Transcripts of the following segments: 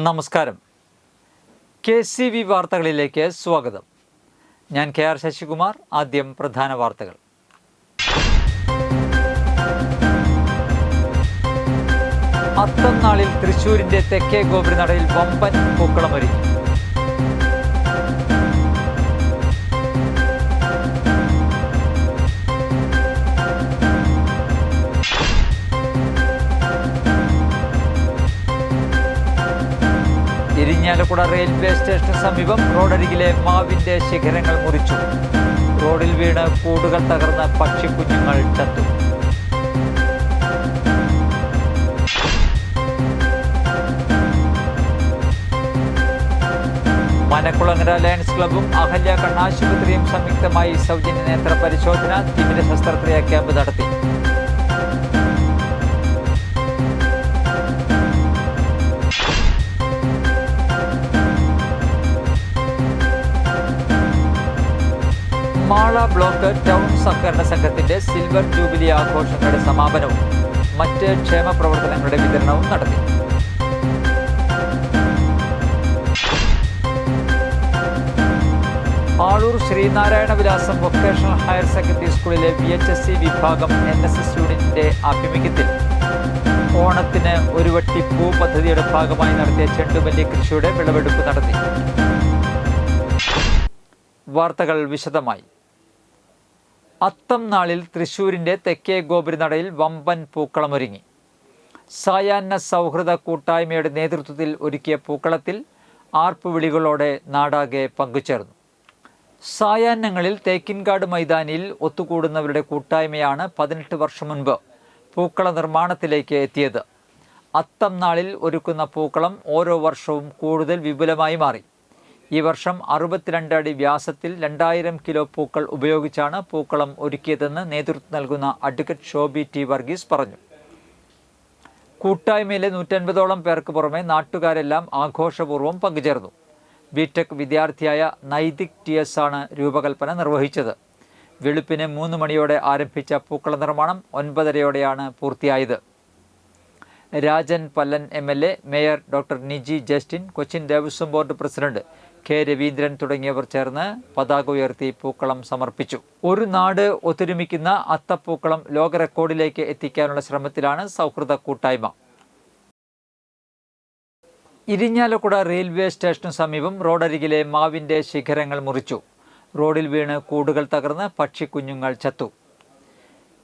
നമസ്കാരം. KCV വാർത്തകളിലേക്ക് സ്വാഗതം. ഞാൻ KR ശശികുമാർ. ആദ്യം പ്രധാന വാർത്തകൾ. അത്തം നാളിൽ തൃശ്ശൂരിന്റെ തെക്കേ ഗോപുരനടയിൽ വമ്പൻ പൂക്കളമൊരുങ്ങി. ഇരിഞ്ഞാലക്കുട റെയിൽവേ സ്റ്റേഷന് സമീപം റോഡരികിലെ മാവിന്റെ ശിഖരങ്ങൾ മുറിച്ചു. റോഡിൽ വീണ് കൂടുകൾ തകർന്ന് പക്ഷിക്കുഞ്ഞുങ്ങൾ ചത്തു. മനക്കുളങ്ങര ലയൺസ് ക്ലബും അഹല്യ കണ്ണാശുപത്രിയും സംയുക്തമായി സൗജന്യ നേത്ര പരിശോധന തിമിര ശസ്ത്രക്രിയ ക്യാമ്പ് നടത്തി. മാള ബ്ലോക്ക് ടൗൺ സഹകരണ സംഘത്തിന്റെ സിൽവർ ജൂബിലി ആഘോഷങ്ങളുടെ സമാപനവും മറ്റ് ക്ഷേമ പ്രവർത്തനങ്ങളുടെ വിതരണവും നടത്തി. ആളൂർ ശ്രീനാരായണ വിലാസം വൊക്കേഷണൽ ഹയർ സെക്കൻഡറി സ്കൂളിലെ VHSC വിഭാഗം NSS യൂണിറ്റിന്റെ ആഭിമുഖ്യത്തിൽ ഓണത്തിന് ഒരു വട്ടി പൂ പദ്ധതിയുടെ ഭാഗമായി നടത്തിയ ചെണ്ടുമല്ലി കൃഷിയുടെ വിളവെടുപ്പ് നടത്തി. വാർത്തകൾ വിശദമായി. അത്തം നാളിൽ തൃശ്ശൂരിന്റെ തെക്കേ ഗോപുരനടയിൽ വമ്പൻ പൂക്കളമൊരുങ്ങി. സായാഹ്ന സൗഹൃദ കൂട്ടായ്മയുടെ നേതൃത്വത്തിൽ ഒരുക്കിയ പൂക്കളത്തിൽ ആർപ്പുവിളികളോടെ നാടാകെ പങ്കുചേർന്നു. സായാഹ്നങ്ങളിൽ തേക്കിൻകാട് മൈതാനിയിൽ ഒത്തുകൂടുന്നവരുടെ കൂട്ടായ്മയാണ് 18 വർഷം മുൻപ് പൂക്കള നിർമ്മാണത്തിലേക്ക് എത്തിയത്. അത്തം നാളിൽ ഒരുക്കുന്ന പൂക്കളം ഓരോ വർഷവും കൂടുതൽ വിപുലമായി മാറി. ഈ വർഷം 62 അടി വ്യാസത്തിൽ 2000 കിലോ പൂക്കൾ ഉപയോഗിച്ചാണ് പൂക്കളം ഒരുക്കിയതെന്ന് നേതൃത്വം നൽകുന്ന അഡ്വക്കേറ്റ് ഷോബി T. വർഗീസ് പറഞ്ഞു. കൂട്ടായ്മയിലെ 150ഓളം പേർക്ക് പുറമെ നാട്ടുകാരെല്ലാം ആഘോഷപൂർവ്വം പങ്കുചേർന്നു. ബിടെക് വിദ്യാർത്ഥിയായ നൈതിക് TS ആണ് രൂപകൽപ്പന നിർവഹിച്ചത്. വെളുപ്പിന് 3 മണിയോടെ ആരംഭിച്ച പൂക്കള നിർമ്മാണം 9:30യോടെയാണ് പൂർത്തിയായത്. Rajan Pallan MLA, mayor doctor Niji Justin, Cochin Devaswom board president K. Raveendran തുടങ്ങിയവർ ചേർന്ന് പതാക ഉയർത്തി പൂക്കളം സമർപ്പിച്ചു. ഒരു നാട് ഒത്തൊരുമിക്കുന്ന അത്തപ്പൂക്കളം ലോക റെക്കോർഡിലേക്ക് എത്തിക്കാനുള്ള ശ്രമത്തിലാണ് സൗഹൃദ കൂട്ടായ്മ. ഇരിഞ്ഞാലക്കുട റെയിൽവേ സ്റ്റേഷനു സമീപം റോഡരികിലെ മാവിന്റെ ശിഖരങ്ങൾ മുറിച്ചു. റോഡിൽ വീണ് കൂടുകൾ തകർന്ന് പക്ഷിക്കുഞ്ഞുങ്ങൾ ചത്തു.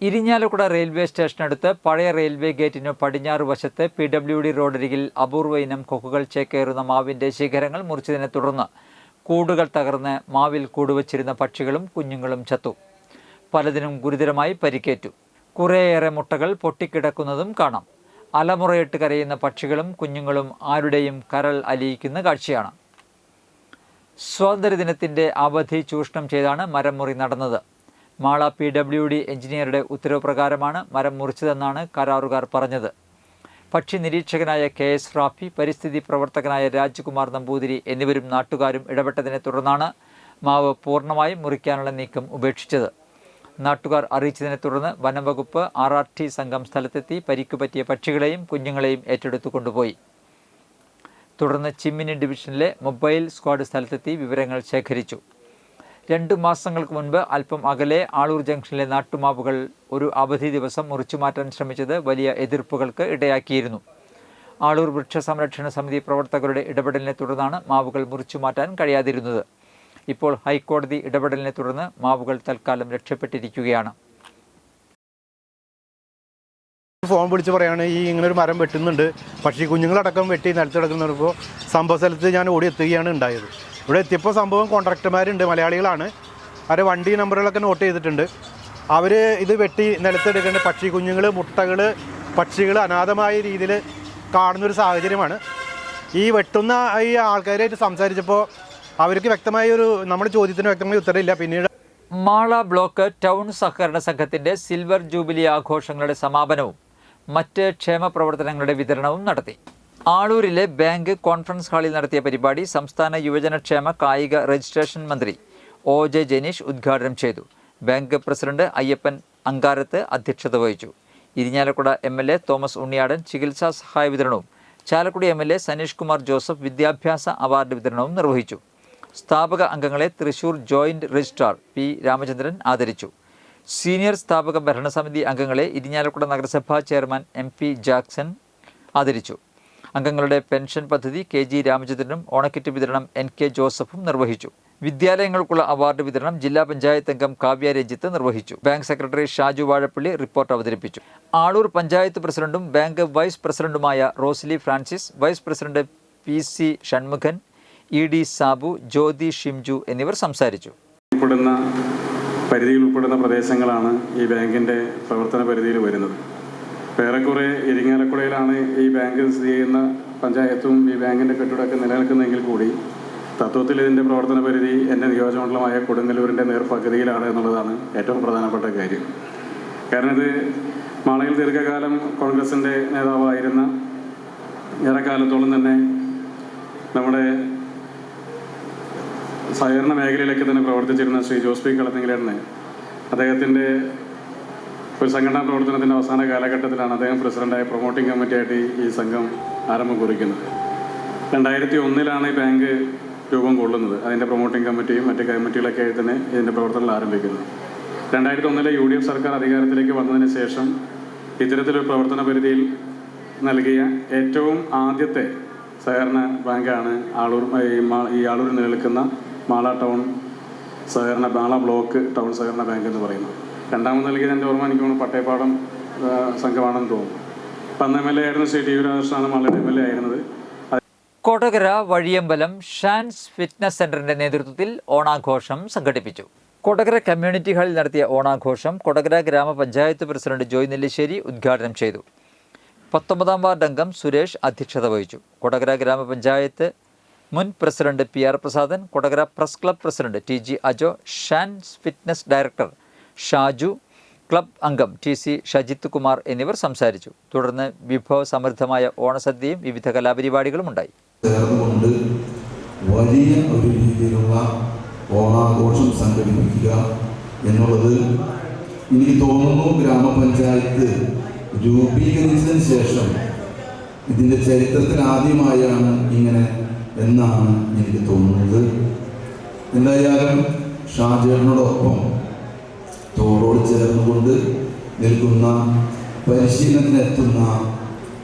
ഇരിഞ്ഞാലക്കുട റെയിൽവേ സ്റ്റേഷനടുത്ത് പഴയ റെയിൽവേ ഗേറ്റിനു പടിഞ്ഞാറ് വശത്ത് PWD റോഡരികിൽ അപൂർവ ഇനം കൊക്കുകൾ ചേക്കേറുന്ന മാവിന്റെ ശിഖരങ്ങൾ മുറിച്ചതിനെ തുടർന്ന് കൂടുകൾ തകർന്ന് മാവിൽ കൂടുവച്ചിരുന്ന പക്ഷികളും കുഞ്ഞുങ്ങളും ചത്തു. പലതിനും ഗുരുതരമായി പരിക്കേറ്റു. കുറേയേറെ മുട്ടകൾ പൊട്ടിക്കിടക്കുന്നതും കാണാം. അലമുറയിട്ട് കരയുന്ന പക്ഷികളും കുഞ്ഞുങ്ങളും ആരുടെയും കരൾ അലിയിക്കുന്ന കാഴ്ചയാണ്. സ്വാതന്ത്ര്യദിനത്തിന്റെ അവധി ചൂഷണം ചെയ്താണ് മരം മുറി നടന്നത്. മാള PWD എഞ്ചിനീയറുടെ ഉത്തരവ് പ്രകാരമാണ് മരം മുറിച്ചതെന്നാണ് കരാറുകാർ പറഞ്ഞത്. പക്ഷി നിരീക്ഷകനായ KS റാഫി, പരിസ്ഥിതി പ്രവർത്തകനായ രാജ്കുമാർ നമ്പൂതിരി എന്നിവരും നാട്ടുകാരും ഇടപെട്ടതിനെ തുടർന്നാണ് മാവ് പൂർണ്ണമായും മുറിക്കാനുള്ള നീക്കം ഉപേക്ഷിച്ചത്. നാട്ടുകാർ അറിയിച്ചതിനെ തുടർന്ന് വനംവകുപ്പ് RRT സംഘം സ്ഥലത്തെത്തി പരിക്കുപറ്റിയ പക്ഷികളെയും കുഞ്ഞുങ്ങളെയും ഏറ്റെടുത്തു കൊണ്ടുപോയി. തുടർന്ന് ചിമ്മിനി ഡിവിഷനിലെ മൊബൈൽ സ്ക്വാഡ് സ്ഥലത്തെത്തി വിവരങ്ങൾ ശേഖരിച്ചു. 2 മാസങ്ങൾക്ക് മുൻപ് അല്പം അകലെ ആളൂർ ജംഗ്ഷനിലെ നാട്ടുമാവുകൾ ഒരു അവധി ദിവസം മുറിച്ചുമാറ്റാൻ ശ്രമിച്ചത് വലിയ എതിർപ്പുകൾക്ക് ഇടയാക്കിയിരുന്നു. ആളൂർ വൃക്ഷ സംരക്ഷണ സമിതി പ്രവർത്തകരുടെ ഇടപെടലിനെ തുടർന്നാണ് മാവുകൾ മുറിച്ചുമാറ്റാൻ കഴിയാതിരുന്നത്. ഇപ്പോൾ ഹൈക്കോടതി ഇടപെടലിനെ തുടർന്ന് മാവുകൾ തൽക്കാലം രക്ഷപ്പെട്ടിരിക്കുകയാണ്. ഫോൺ വിളിച്ച് പറയാണ് ഇങ്ങനൊരു മരം വെട്ടുന്നുണ്ട്, പക്ഷി കുഞ്ഞുങ്ങളടക്കം വെട്ടി നിലത്ത് കിടക്കുന്നപ്പോൾ സംഭവ സ്ഥലത്ത് ഞാൻ ഓടി എത്തുകയാണ് ഉണ്ടായത്. ഇവിടെ എത്തിയപ്പോൾ സംഭവം കോൺട്രാക്ടർമാരുണ്ട്, മലയാളികളാണ്. അവരെ വണ്ടി നമ്പറുകളൊക്കെ നോട്ട് ചെയ്തിട്ടുണ്ട്. അവർ ഇത് വെട്ടി നിലത്തെടുക്കേണ്ട പക്ഷി കുഞ്ഞുങ്ങൾ, മുട്ടകൾ, പക്ഷികൾ അനാഥമായ രീതിയിൽ കാണുന്നൊരു സാഹചര്യമാണ്. ഈ വെട്ടുന്ന ഈ ആൾക്കാരായിട്ട് സംസാരിച്ചപ്പോൾ അവർക്ക് നമ്മുടെ ചോദ്യത്തിന് വ്യക്തമായ ഉത്തരവില്ല. പിന്നീട് മാള ബ്ലോക്ക് ടൗൺ സഹകരണ സംഘത്തിന്റെ സിൽവർ ജൂബിലി ആഘോഷങ്ങളുടെ സമാപനവും മറ്റ് ക്ഷേമ പ്രവർത്തനങ്ങളുടെ വിതരണവും നടത്തി. ആളൂരിലെ ബാങ്ക് കോൺഫറൻസ് ഹാളിൽ നടത്തിയ പരിപാടി സംസ്ഥാന യുവജനക്ഷേമ കായിക രജിസ്ട്രേഷൻ മന്ത്രി OJ ജനീഷ് ഉദ്ഘാടനം ചെയ്തു. ബാങ്ക് പ്രസിഡന്റ് അയ്യപ്പൻ അങ്കാരത്ത് അധ്യക്ഷത വഹിച്ചു. ഇരിഞ്ഞാലക്കുട MLA തോമസ് ഉണ്ണിയാടൻ ചികിത്സാ സഹായ വിതരണവും ചാലക്കുടി MLA സനീഷ് കുമാർ ജോസഫ് വിദ്യാഭ്യാസ അവാർഡ് വിതരണവും നിർവഹിച്ചു. സ്ഥാപക അംഗങ്ങളെ Thrissur joint registrar P. Ramachandran ആദരിച്ചു. സീനിയർ സ്ഥാപക ഭരണസമിതി അംഗങ്ങളെ ഇരിഞ്ഞാലക്കുട നഗരസഭാ ചെയർമാൻ MP ജാക്സൺ ആദരിച്ചു. അംഗങ്ങളുടെ പെൻഷൻ പദ്ധതി KG രാമചന്ദ്രനും ഓണക്കിറ്റ് വിതരണം NK ജോസഫും നിർവഹിച്ചു. വിദ്യാലയങ്ങൾക്കുള്ള അവാർഡ് വിതരണം ജില്ലാ പഞ്ചായത്ത് അംഗം കാവ്യ രഞ്ജിത്ത് നിർവഹിച്ചു. Bank secretary Shaju Vazhappally report അവതരിപ്പിച്ചു. ആളൂർ പഞ്ചായത്ത് പ്രസിഡന്റും ബാങ്ക് വൈസ് പ്രസിഡന്റുമായ Rosily Francis, vice president PC Shanmukhan, ED Sabu, Jyothi Shimju എന്നിവർ സംസാരിച്ചു. പരിധിയിൽ ഉൾപ്പെടുന്ന പ്രദേശങ്ങളാണ് ഈ ബാങ്കിൻ്റെ പ്രവർത്തന പരിധിയിൽ വരുന്നത്. ഏറെക്കുറെ ഇരിങ്ങാലക്കുടയിലാണ് ഈ ബാങ്ക് സ്ഥിതി ചെയ്യുന്ന പഞ്ചായത്തും ഈ ബാങ്കിൻ്റെ കെട്ടിടമൊക്കെ നിലനിൽക്കുന്നതെങ്കിൽ കൂടി തത്വത്തിൽ ഇതിൻ്റെ പ്രവർത്തന പരിധി എൻ്റെ നിയോജകമണ്ഡലമായ കൊടുങ്ങല്ലൂരിൻ്റെ നേർപകുതിയിലാണ് എന്നുള്ളതാണ് ഏറ്റവും പ്രധാനപ്പെട്ട കാര്യം. കാരണം ഇത് മാളയിൽ ദീർഘകാലം കോൺഗ്രസിൻ്റെ നേതാവായിരുന്ന ഏറെക്കാലത്തോളം തന്നെ നമ്മുടെ സഹകരണ മേഖലയിലേക്ക് തന്നെ പ്രവർത്തിച്ചിരുന്ന ശ്രീ ജോസ് പി കളത്തിങ്കലാണ്. അദ്ദേഹത്തിൻ്റെ ഒരു സംഘടനാ പ്രവർത്തനത്തിൻ്റെ അവസാന കാലഘട്ടത്തിലാണ് അദ്ദേഹം പ്രസിഡൻ്റായ പ്രൊമോട്ടിംഗ് കമ്മിറ്റിയായിട്ട് ഈ സംഘം ആരംഭം കുറിക്കുന്നത്. 2001 ഈ ബാങ്ക് രൂപം കൊള്ളുന്നത്. അതിൻ്റെ പ്രൊമോട്ടിംഗ് കമ്മിറ്റിയും മറ്റ് കമ്മിറ്റികളൊക്കെ ആയി തന്നെ ഇതിൻ്റെ പ്രവർത്തനങ്ങൾ ആരംഭിക്കുന്നത്. 2001 UDF സർക്കാർ അധികാരത്തിലേക്ക് വന്നതിന് ശേഷം ഇത്തരത്തിലൊരു പ്രവർത്തന പരിധിയിൽ നൽകിയ ഏറ്റവും ആദ്യത്തെ സഹകരണ ബാങ്കാണ് ഈ ആളൂർ നിലനിൽക്കുന്ന മാള ടൗൺ സഹകരണ മാള ബ്ലോക്ക് ടൗൺ സഹകരണ ബാങ്ക് എന്ന് പറയുന്നത്. രണ്ടാമത് നൽകിയത് എൻ്റെ ഓർമ്മ എനിക്ക് തോന്നുന്നു പട്ടേപ്പാടം സംഘമാണെന്ന് തോന്നുന്നു. അന്ന് MLA ആയിരുന്ന ശ്രീ TV രാധാകൃഷ്ണനാണ് മാളയുടെ MLA ആയിരുന്നത്. കൊടകര വഴിയമ്പലം ഷാൻസ് ഫിറ്റ്നസ് സെന്ററിന്റെ നേതൃത്വത്തിൽ ഓണാഘോഷം സംഘടിപ്പിച്ചു. കൊടകര കമ്മ്യൂണിറ്റി ഹാളിൽ നടത്തിയ ഓണാഘോഷം കൊടകര ഗ്രാമപഞ്ചായത്ത് പ്രസിഡന്റ് ജോയ് നെല്ലിശ്ശേരി ഉദ്ഘാടനം ചെയ്തു. 19ാം വാർഡ് അംഗം സുരേഷ് അധ്യക്ഷത വഹിച്ചു. കൊടകര ഗ്രാമപഞ്ചായത്ത് മുൻ president PR Prasadan, Kodakara press club president TG Ajo, Shan's fitness director Shaju, club അംഗം TC ഷജിത്ത് കുമാർ എന്നിവർ സംസാരിച്ചു. തുടർന്ന് വിഭവസമൃദ്ധമായ ഓണസദ്യയും വിവിധ കലാപരിപാടികളും ഉണ്ടായി. വലിയ ഒരു രീതിയിലുള്ള ഓണാഘോഷം സംഘടിപ്പിക്കുക എന്നുള്ളത് എനിക്ക് തോന്നുന്നു ഗ്രാമപഞ്ചായത്ത് രൂപീകരിച്ചതിന് ശേഷം ഇതിൻ്റെ ചരിത്രത്തിൽ ആദ്യമായാണ് ഇങ്ങനെ എന്നാണ് എനിക്ക് തോന്നുന്നത്. എന്തായാലും ഷാജേട്ടനോടൊപ്പം തോളോട് ചേർന്നുകൊണ്ട് നിൽക്കുന്ന പരിശീലനത്തിനെത്തുന്ന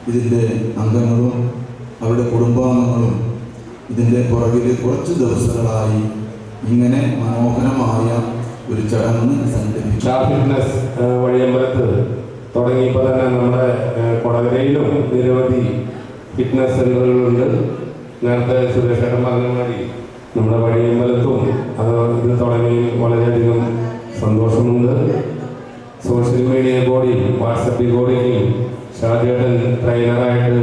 ഇതിൻ്റെ അംഗങ്ങളും അവരുടെ കുടുംബാംഗങ്ങളും ഇതിൻ്റെ പുറകിൽ കുറച്ച് ദിവസങ്ങളായി ഇങ്ങനെ മനോഹരമായ ഒരു ചടങ്ങ് സംഘടിപ്പിച്ചു. ഫിറ്റ്നസ് വഴിയമ്പലത്ത് തുടങ്ങിയപ്പോൾ തന്നെ നമ്മുടെ കൊടകരയിലും നിരവധി ഫിറ്റ്നസ് സെൻ്ററുകളുണ്ട്. നേരത്തെ സുരേഷേട്ടൻ പറഞ്ഞ മാതിരി നമ്മുടെ വഴിയമ്പലത്തും ഇത് തുടങ്ങി വളരെയധികം സന്തോഷമുണ്ട്. സോഷ്യൽ മീഡിയ കൂടി വാട്സപ്പിൽ കൂടി ഷാജേട്ടൻ ട്രെയിനറായിട്ട്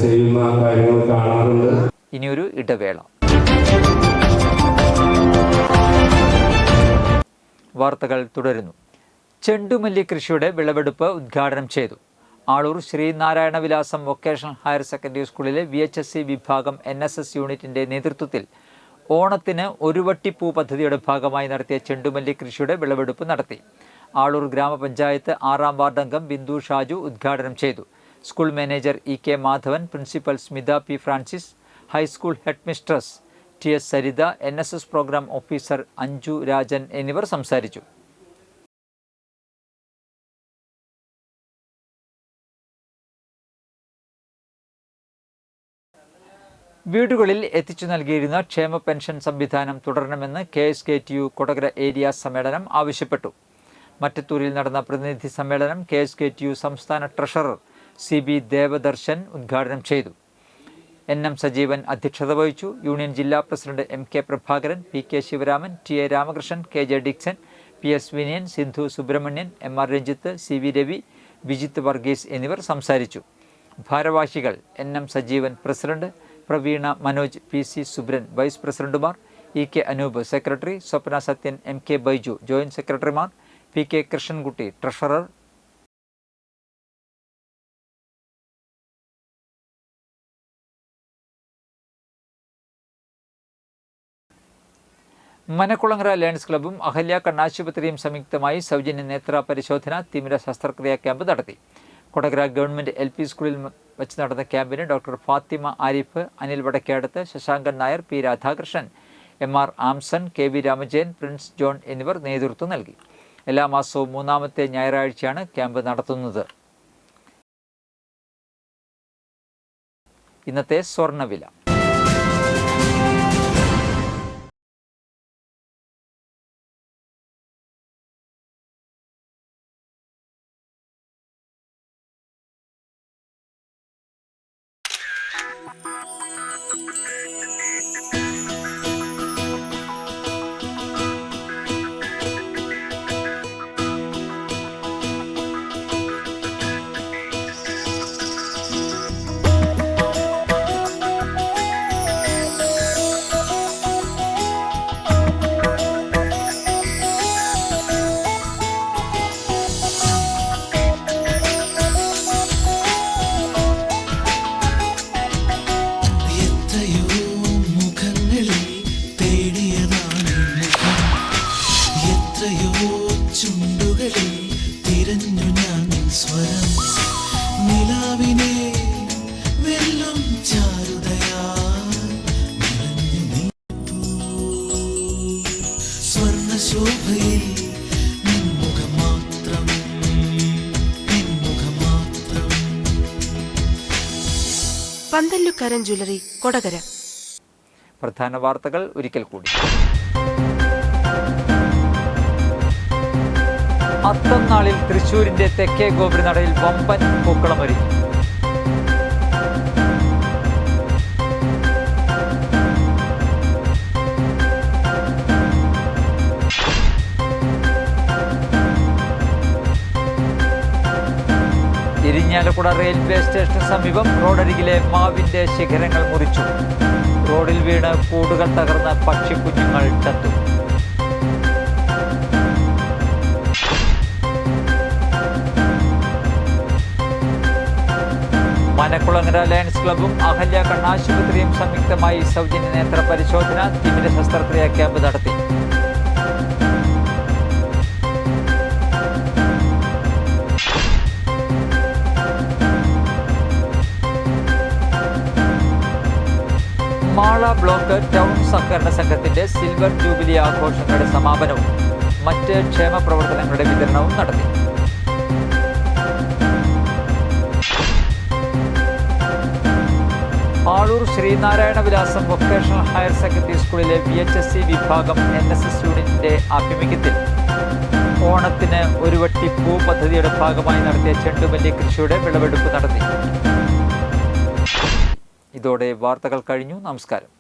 ചെയ്യുന്ന കാര്യങ്ങൾ കാണാറുണ്ട്. ഇനിയൊരു ഇടവേള. വാർത്തകൾ തുടരുന്നു. ചെണ്ടുമല്ലി കൃഷിയുടെ വിളവെടുപ്പ് ഉദ്ഘാടനം ചെയ്തു. ആളൂർ ശ്രീനാരായണ വിലാസം വൊക്കേഷണൽ ഹയർ സെക്കൻഡറി സ്കൂളിലെ VHSC വിഭാഗം NSS യൂണിറ്റിന്റെ നേതൃത്വത്തിൽ ഓണത്തിന് ഒരു വട്ടിപ്പൂ പദ്ധതിയുടെ ഭാഗമായി നടത്തിയ ചെണ്ടുമല്ലി കൃഷിയുടെ വിളവെടുപ്പ് നടത്തി. ആളൂർ ഗ്രാമപഞ്ചായത്ത് 6ാം വാർഡ് അംഗം ബിന്ദു ഷാജു ഉദ്ഘാടനം ചെയ്തു. School manager EK Madhavan, principal Smitha P Francis, high school headmistress TS Saritha, NSS programme officer Anju Rajan എന്നിവർ സംസാരിച്ചു. വീടുകളിൽ എത്തിച്ചു നൽകിയിരുന്ന ക്ഷേമ പെൻഷൻ സംവിധാനം തുടരണമെന്ന് KSKTU കൊടകര ഏരിയ സമ്മേളനം ആവശ്യപ്പെട്ടു. മറ്റത്തൂരിൽ നടന്ന പ്രതിനിധി സമ്മേളനം KSKTU സംസ്ഥാന ട്രഷറർ CB ദേവദർശൻ ഉദ്ഘാടനം ചെയ്തു. NM സജീവൻ അധ്യക്ഷത വഹിച്ചു. യൂണിയൻ ജില്ലാ president MK Prabhakaran, PK Sivaraman, TA Ramakrishnan, KJ Dixon, PS Vinayan, Sindhu Subrahmanian, MR Ranjith, CV Ravi, Vijith Varghese എന്നിവർ സംസാരിച്ചു. ഭാരവാഹികൾ NM Sajeevan president, Praveena Manoj, PC Subran vice പ്രസിഡന്റുമാർ, EK Anoop secretary, Swapna Sathyan, MK Baiju joint സെക്രട്ടറിമാർ, PK Krishnankutty treasurer. Manakkulangara Lions ക്ലബ്ബും അഹല്യ കണ്ണാശുപത്രിയും സംയുക്തമായി സൗജന്യ നേത്ര പരിശോധന, തിമിര ശസ്ത്രക്രിയാ ക്യാമ്പ് നടത്തി. കൊടകര ഗവൺമെൻറ് LP സ്കൂളിൽ വെച്ച് നടന്ന ക്യാമ്പിന് doctor Fathima Arif, Anil Vadakkedath, Sasankan Nair, P. Radhakrishnan, MR Amson, KV Ramajayan, Prince John എന്നിവർ നേതൃത്വം നൽകി. എല്ലാ മാസവും 3-ാമത്തെ ഞായറാഴ്ചയാണ് ക്യാമ്പ് നടത്തുന്നത്. ഇന്നത്തെ സ്വർണ്ണവില. പന്തല്ലുക്കാരൻ ജ്വല്ലറി, കൊടകര. പ്രധാന വാർത്തകൾ ഒരിക്കൽ കൂടി. അത്തം നാളിൽ തൃശൂരിന്റെ തെക്കേ ഗോപുരനടയിൽ വമ്പൻ പൂക്കളമൊരുങ്ങി. ഇരിഞ്ഞാലക്കുട റെയിൽവേ സ്റ്റേഷന് സമീപം റോഡരികിലെ മാവിന്റെ ശിഖരങ്ങൾ മുറിച്ചു. റോഡിൽ വീണ് കൂടുകൾ തകർന്ന പക്ഷിക്കുഞ്ഞുങ്ങൾ ചത്തു. മനക്കുളങ്ങര ലയൺസ് ക്ലബും അഹല്യ കണ്ണാശുപത്രിയും സംയുക്തമായി സൗജന്യ നേത്ര പരിശോധന, തിമിര ശസ്ത്രക്രിയ ക്യാമ്പ് നടത്തി. മാള ബ്ലോക്ക് ടൗൺ സഹകരണ സംഘത്തിന്റെ സിൽവർ ജൂബിലി ആഘോഷങ്ങളുടെ സമാപനവും മറ്റ് ക്ഷേമ പ്രവർത്തനങ്ങളുടെ വിതരണവും നടത്തി. ആളൂർ ശ്രീനാരായണ വിലാസം വൊക്കേഷണൽ ഹയർ സെക്കൻഡറി സ്കൂളിലെ VHSC വിഭാഗം NSS യൂണിറ്റിന്റെ ആഭിമുഖ്യത്തിൽ ഓണത്തിന് ഒരു വട്ടി പൂ പദ്ധതിയുടെ ഭാഗമായി നടത്തിയ ചെണ്ടുമല്ലി കൃഷിയുടെ വിളവെടുപ്പ് നടത്തി. ഇതോടെ വാർത്തകൾ കഴിഞ്ഞു. നമസ്കാരം.